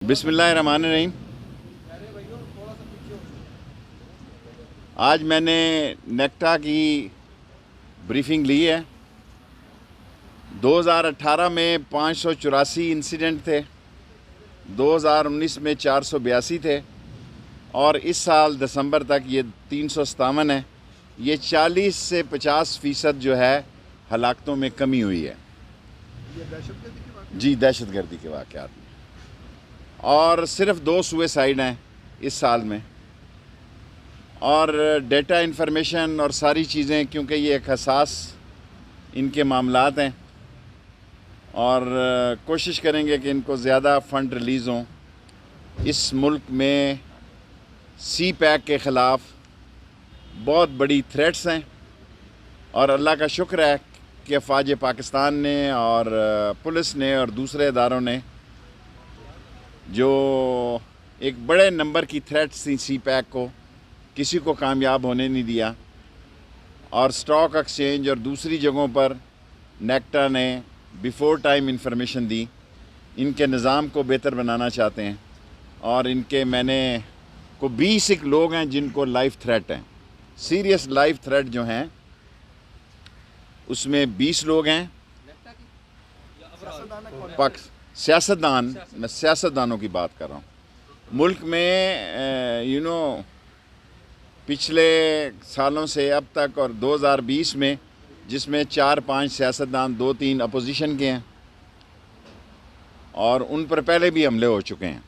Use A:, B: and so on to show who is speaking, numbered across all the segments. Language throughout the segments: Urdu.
A: بسم اللہ الرحمن الرحیم۔ آج میں نے نیکٹا کی بریفنگ لی ہے۔ 2018 میں 584 انسیڈنٹ تھے، 2019 میں 482 تھے، اور اس سال دسمبر تک یہ 357 ہے۔ یہ 40 سے 50% جو ہے ہلاکتوں میں کمی ہوئی ہے۔ جی، دہشت گردی کے واقعات میں، اور صرف 2 سوئسائڈ ہیں اس سال میں۔ اور ڈیٹا انفارمیشن اور ساری چیزیں، کیونکہ یہ ایک حساس ان کے معاملات ہیں، اور کوشش کریں گے کہ ان کو زیادہ فنڈ ریلیز ہوں۔ اس ملک میں سی پیک کے خلاف بہت بڑی تھریٹس ہیں، اور اللہ کا شکر ہے کہ افواج پاکستان نے اور پولیس نے اور دوسرے اداروں نے جو ایک بڑے نمبر کی تھریٹس تھیں سی پیک کو، کسی کو کامیاب ہونے نہیں دیا، اور سٹاک ایکسچینج اور دوسری جگہوں پر نیکٹا نے بیفور ٹائم انفارمیشن دی۔ ان کے نظام کو بہتر بنانا چاہتے ہیں، اور ان کے میں نے 20 لوگ ہیں جن کو لائف تھریٹ ہیں، سیریس لائف تھریٹ جو ہیں، اس میں 20 لوگ ہیں۔ سیاستدان، میں سیاستدانوں کی بات کر رہا ہوں۔ ملک میں پچھلے سالوں سے اب تک، اور 2020 میں، جس میں 4-5 سیاستدان 2-3 اپوزیشن کے ہیں، اور ان پر پہلے بھی حملے ہو چکے ہیں،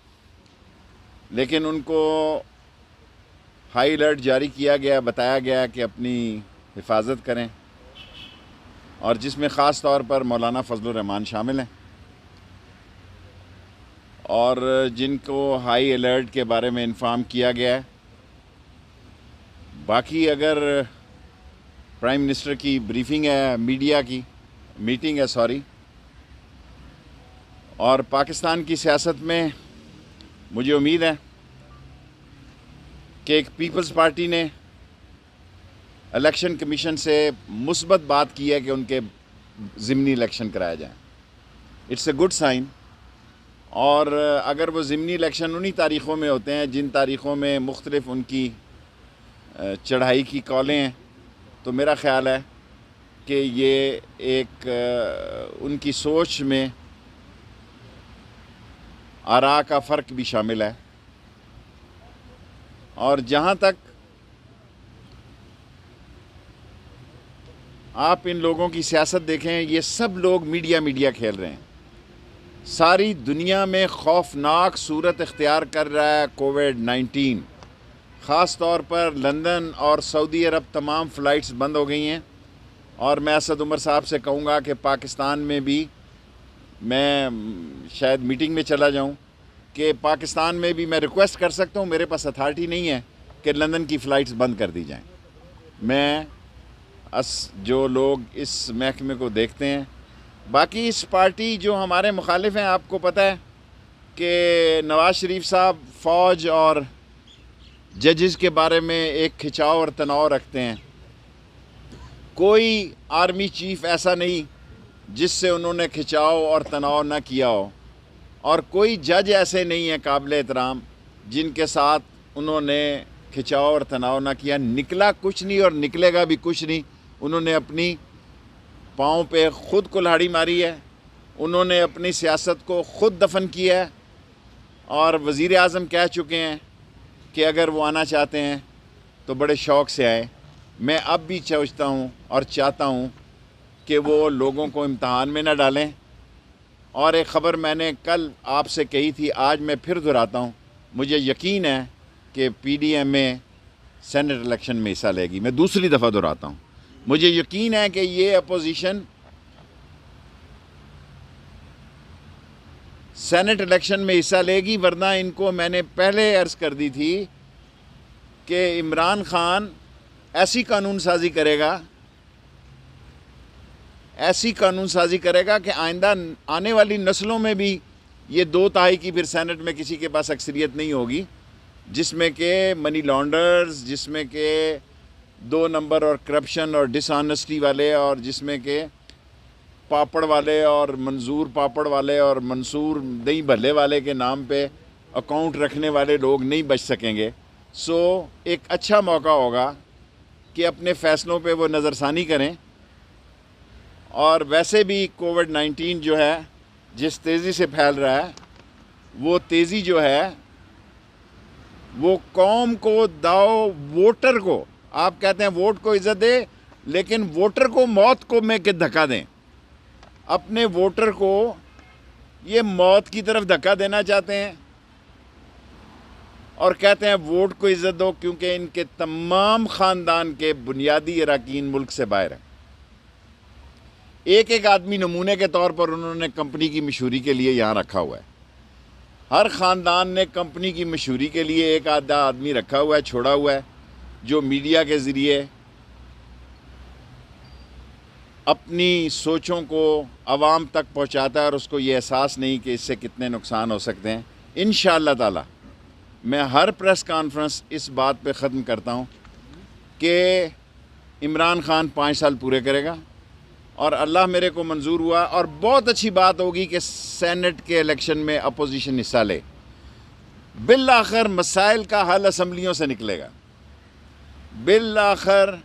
A: لیکن ان کو ہائی الرٹ جاری کیا گیا، بتایا گیا کہ اپنی حفاظت کریں، اور جس میں خاص طور پر مولانا فضل الرحمان شامل ہیں، اور جن کو ہائی الرٹ کے بارے میں انفارم کیا گیا ہے۔ باقی اگر پرائم منسٹر کی بریفنگ ہے، میڈیا کی میٹنگ ہے، اور پاکستان کی سیاست میں مجھے امید ہے کہ ایک پیپلز پارٹی نے الیکشن کمیشن سے مثبت بات کی ہے کہ ان کے ضمنی الیکشن کرائے جائیں۔ It's a good sign. اور اگر وہ ضمنی الیکشن انہی تاریخوں میں ہوتے ہیں جن تاریخوں میں مختلف ان کی چڑھائی کی کالیں ہیں، تو میرا خیال ہے کہ یہ ایک ان کی سوچ میں آراء کا فرق بھی شامل ہے۔ اور جہاں تک آپ ان لوگوں کی سیاست دیکھیں، یہ سب لوگ میڈیا کھیل رہے ہیں۔ ساری دنیا میں خوفناک صورت اختیار کر رہا ہے کووڈ-19۔ خاص طور پر لندن اور سعودی عرب تمام فلائٹس بند ہو گئی ہیں، اور میں اسد عمر صاحب سے کہوں گا کہ پاکستان میں بھی، میں شاید میٹنگ میں چلا جاؤں، کہ پاکستان میں بھی میں ریکویسٹ کر سکتا ہوں، میرے پاس اتھارٹی نہیں ہے کہ لندن کی فلائٹس بند کر دی جائیں۔ میں جو لوگ اس محکمے کو دیکھتے ہیں، باقی اس پارٹی جو ہمارے مخالف ہیں، آپ کو پتہ ہے کہ نواز شریف صاحب فوج اور ججز کے بارے میں ایک کھچاؤ اور تناؤ رکھتے ہیں۔ کوئی آرمی چیف ایسا نہیں جس سے انہوں نے کھچاؤ اور تناؤ نہ کیا ہو، اور کوئی جج ایسے نہیں ہیں قابل احترام جن کے ساتھ انہوں نے کھچاؤ اور تناؤ نہ کیا۔ نکلا کچھ نہیں اور نکلے گا بھی کچھ نہیں۔ انہوں نے اپنی پاؤں پہ خود کلہاڑی ماری ہے، انہوں نے اپنی سیاست کو خود دفن کیا ہے، اور وزیر اعظم کہہ چکے ہیں کہ اگر وہ آنا چاہتے ہیں تو بڑے شوق سے آئیں۔ میں اب بھی سوچتا ہوں اور چاہتا ہوں کہ وہ لوگوں کو امتحان میں نہ ڈالیں۔ اور ایک خبر میں نے کل آپ سے کہی تھی، آج میں پھر دہراتا ہوں، مجھے یقین ہے کہ پی ڈی ایم اے سینٹ الیکشن میں حصہ لے گی۔ میں دوسری دفعہ دہراتا ہوں، مجھے یقین ہے کہ یہ اپوزیشن سینٹ الیکشن میں حصہ لے گی، ورنہ ان کو میں نے پہلے عرض کر دی تھی کہ عمران خان ایسی قانون سازی کرے گا کہ آئندہ آنے والی نسلوں میں بھی یہ 2/3 کی پھر سینٹ میں کسی کے پاس اکثریت نہیں ہوگی، جس میں کہ منی لانڈرز، جس میں کہ 2 نمبر اور کرپشن اور ڈس آنیسٹی والے، اور جس میں کہ پاپڑ والے اور منظور پاپڑ والے اور منصور دہی بھلے والے کے نام پہ اکاؤنٹ رکھنے والے لوگ نہیں بچ سکیں گے. سو ایک اچھا موقع ہوگا کہ اپنے فیصلوں پہ وہ نظر ثانی کریں. اور ویسے بھی کووڈ-19 جو ہے جس تیزی سے پھیل رہا ہے وہ تیزی جو ہے وہ قوم کو ووٹر کو، آپ کہتے ہیں ووٹ کو عزت دے، لیکن ووٹر کو موت کو میں کہ دھکا دیں. اپنے ووٹر کو یہ موت کی طرف دھکا دینا چاہتے ہیں اور کہتے ہیں ووٹ کو عزت دو، کیونکہ ان کے تمام خاندان کے بنیادی اراکین ملک سے باہر ہیں. ایک آدمی نمونے کے طور پر انہوں نے کمپنی کی مشہوری کے لیے یہاں رکھا ہوا ہے. ہر خاندان نے کمپنی کی مشہوری کے لیے ایک آدھا آدمی رکھا ہوا ہے، چھوڑا ہوا ہے، جو میڈیا کے ذریعے اپنی سوچوں کو عوام تک پہنچاتا ہے اور اس کو یہ احساس نہیں کہ اس سے کتنے نقصان ہو سکتے ہیں. انشاءاللہ تعالی میں ہر پریس کانفرنس اس بات پہ ختم کرتا ہوں کہ عمران خان 5 سال پورے کرے گا، اور اللہ میرے کو منظور ہوا. اور بہت اچھی بات ہوگی کہ سینٹ کے الیکشن میں اپوزیشن حصہ لے. بالآخر مسائل کا حل اسمبلیوں سے نکلے گا. بالآخر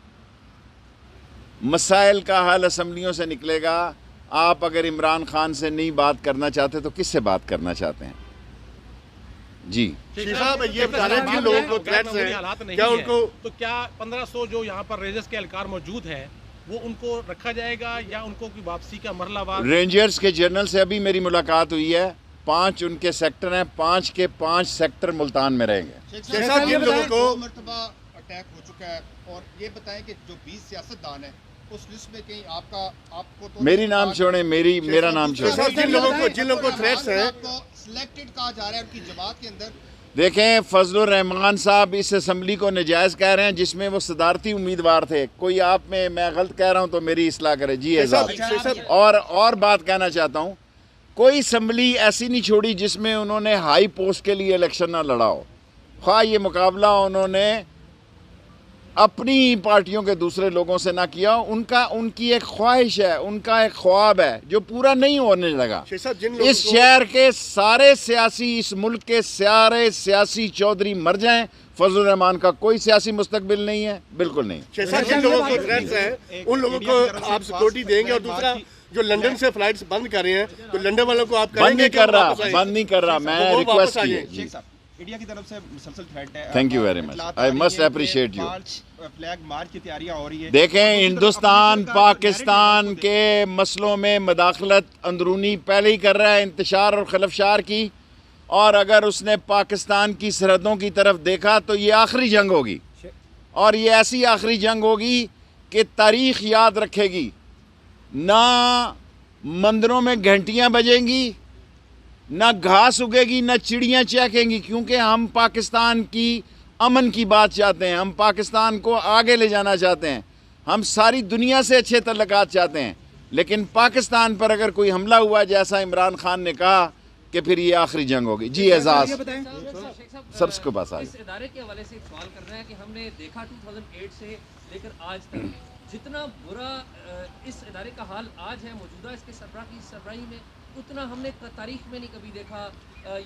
A: مسائل کا حل اسمبلیوں سے نکلے گا. آپ اگر عمران خان سے نہیں بات کرنا چاہتے تو کس سے بات کرنا چاہتے ہیں؟ جی
B: صاحب یہ بتا رہے ہیں جن لوگوں کو تھریٹس ہیں کیا ان کو
C: تو کیا 1500 جو یہاں پر ریجرز کے اہلکار موجود ہیں وہ ان کو رکھا جائے گا یا ان کو کوئی واپسی کا مرحلہ وار؟
A: رینجرز کے جنرل سے ابھی میری ملاقات ہوئی ہے. 5 ان کے سیکٹر ہیں، 5 کے 5 سیکٹر ملتان میں رہیں گے.
B: صاحب جن لوگوں کو
D: 2 مرتبہ اٹیک ہو چکا ہے، اور یہ بتائیں کہ جو 20 سیاستدان ہیں اس لسٹ میں کہیں آپ کو تو
A: میری نام چھوڑیں، میرا نام چھوڑیں.
B: صاحب جن لوگوں کو تھریٹس ہیں
D: آپ کو سلیکٹڈ کہا جا رہا ہے ان کی جماعت کے اندر.
A: دیکھیں فضل الرحمان صاحب اس اسمبلی کو نجائز کہہ رہے ہیں جس میں وہ صدارتی امیدوار تھے. کوئی آپ میں غلط کہہ رہا ہوں تو میری اصلاح کرے. جی اعزاز. اور بات کہنا چاہتا ہوں، کوئی اسمبلی ایسی نہیں چھوڑی جس میں انہوں نے ہائی پوسٹ کے لیے الیکشن نہ لڑا ہو. خواہ یہ مقابلہ انہوں نے اپنی پارٹیوں کے دوسرے لوگوں سے نہ کیا. ان کی ایک خواہش ہے، ان کا ایک خواب ہے جو پورا نہیں ہونے لگا. اس شہر کے سارے سیاسی، اس ملک کے سارے سیاسی چودھری مر جائیں، فضل الرحمان کا کوئی سیاسی مستقبل نہیں ہے، بالکل نہیں.
B: جن لوگوں کو تھریٹس ہیں ان لوگوں کو آپ سیکورٹی دیں گے. اور دوسرا جو لنڈن سے فلائٹس بند کر رہے ہیں تو لنڈن والوں کو آپ
A: بند نہیں کر رہا. میں ریکویسٹ کی
E: انڈیا کی طرف سے مسلسل تھریٹ ہے.
A: Thank you very much, I must appreciate you.
E: Flag march کی تیاریاں ہو رہی ہیں.
A: دیکھیں ہندوستان پاکستان کے مسئلوں میں مداخلت اندرونی پہلے ہی کر رہا ہے، انتشار اور خلفشار کی. اور اگر اس نے پاکستان کی سرحدوں کی طرف دیکھا تو یہ آخری جنگ ہوگی، اور یہ ایسی آخری جنگ ہوگی کہ تاریخ یاد رکھے گی. نہ مندروں میں گھنٹیاں بجیں گی، نہ گھاس اگے گی، نہ چڑیاں چہکیں گی، کیونکہ ہم پاکستان کی امن کی بات چاہتے ہیں. ہم پاکستان کو آگے لے جانا چاہتے ہیں. ہم ساری دنیا سے اچھے تعلقات چاہتے ہیں. لیکن پاکستان پر اگر کوئی حملہ ہوا جیسا عمران خان نے کہا کہ پھر یہ آخری جنگ ہوگی. جی اعزاز سب کو پاس آئے.
F: اس ادارے کے حوالے سے ایک سوال کر رہے ہیں کہ ہم نے دیکھا 2008 سے لے کر آج تک جتنا برا اس ادارے کا حال آج ہے موجودہ اس کے سربراہی میں، اتنا ہم نے تاریخ میں نہیں کبھی دیکھا.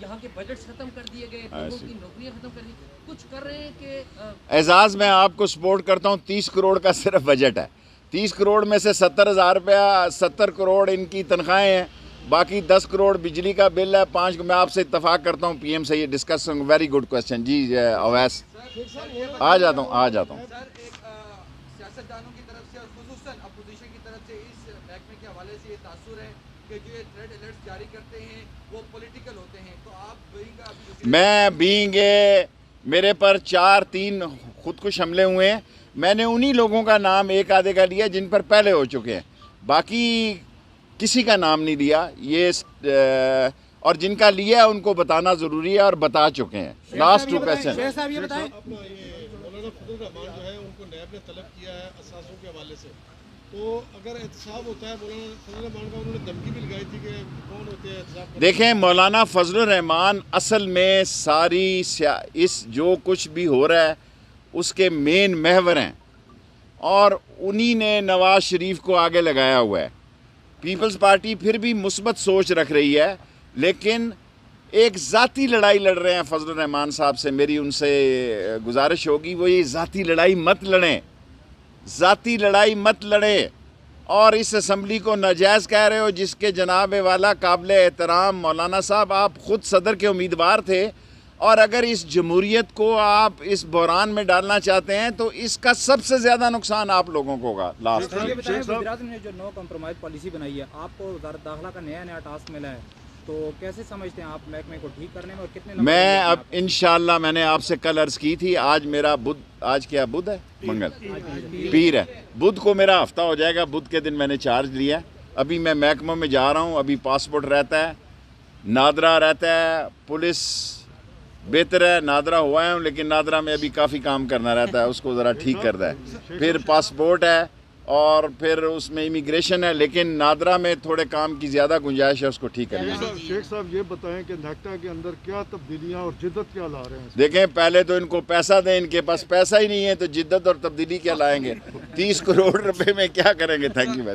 F: یہاں کے بجٹس ختم کر دیے گئے، لوگوں کی نوکریاں ختم کر دی. کچھ کر رہے ہیں کہ
A: اعزاز میں آپ کو سپورٹ کرتا ہوں. 30 کروڑ کا صرف بجٹ ہے. 30 کروڑ میں سے 70,000 روپیہ 70 کروڑ ان کی تنخواہیں ہیں، باقی 10 کروڑ بجلی کا بل ہے. 5 میں آپ سے اتفاق کرتا ہوں پی ایم سے یہ ڈسکس. Very good question. جی اویس آ جاتا ہوں.
G: سیاستدانوں کی طرف سے اور خصوصاً اپوزیشن کی طرف سے اس محکمے کے حوالے سے یہ تاثر ہے کہ جو یہ تھریٹ الرٹس جاری کرتے ہیں وہ پولیٹیکل ہوتے ہیں. تو آپ
A: میں میرے پر 4-3 خودکش حملے ہوئے ہیں. میں نے انہی لوگوں کا نام ایک آدھے کا لیا جن پر پہلے ہو چکے ہیں، باقی کسی کا نام نہیں لیا. یہ اور جن کا لیا ان کو بتانا ضروری ہے اور بتا چکے ہیں. Last 2 question.
B: مولانا فضل الرحمان جو ہے ان کو نیب نے طلب کیا ہے اثاثوں کے حوالے سے، تو اگر احتساب ہوتا ہے مولانا فضل الرحمان کا، انہوں نے دھمکی بھی لگائی تھی کہ کون ہوتے ہیں احتساب.
A: دیکھیں مولانا فضل الرحمان اصل میں ساری اس جو کچھ بھی ہو رہا ہے اس کے مین محور ہیں، اور انہی نے نواز شریف کو آگے لگایا ہوا ہے. پیپلز پارٹی پھر بھی مثبت سوچ رکھ رہی ہے، لیکن ایک ذاتی لڑائی لڑ رہے ہیں فضل الرحمان صاحب سے میری ان سے گزارش ہوگی وہ یہ ذاتی لڑائی مت لڑیں، ذاتی لڑائی مت لڑیں. اور اس اسمبلی کو ناجائز کہہ رہے ہو جس کے جناب والا قابل احترام مولانا صاحب آپ خود صدر کے امیدوار تھے، اور اگر اس جمہوریت کو آپ اس بحران میں ڈالنا چاہتے ہیں تو اس کا سب سے زیادہ نقصان آپ لوگوں کو ہوگا. لاسٹ
H: وزیراعظم نے جو نو کمپرومائز پالیسی بنائی ہے، آپ کو وزارت داخلہ کا نیا ٹاسک ملا ہے، تو کیسے سمجھتے ہیں آپ محکمے کو ٹھیک کرنے میں، اور کتنے
A: میں اب انشاءاللہ میں نے آپ سے کل عرض کی تھی، آج میرا آج کیا بدھ ہے، منگل پیر ہے، بدھ کو میرا ہفتہ ہو جائے گا. بدھ کے دن میں نے چارج لیا ہے. ابھی میں محکموں میں جا رہا ہوں. ابھی پاسپورٹ رہتا ہے، نادرا رہتا ہے، پولیس بہتر ہے. نادرا ہوا ہے ہوں لیکن نادرا میں ابھی کافی کام کرنا رہتا ہے، اس کو ذرا ٹھیک کرتا ہے. پھر پاسپورٹ ہے اور پھر اس میں امیگریشن ہے، لیکن نادرا میں تھوڑے کام کی زیادہ گنجائش ہے، اس کو ٹھیک کرنا ہے.
B: شیخ صاحب یہ بتائیں کہ نیکٹا کے اندر کیا تبدیلیاں اور جدت کیا لا رہے ہیں؟
A: دیکھیں پہلے تو ان کو پیسہ دیں، ان کے پاس پیسہ ہی نہیں ہے تو جدت اور تبدیلی کیا لائیں گے؟ 30 کروڑ روپے میں کیا کریں گے؟ Thank you.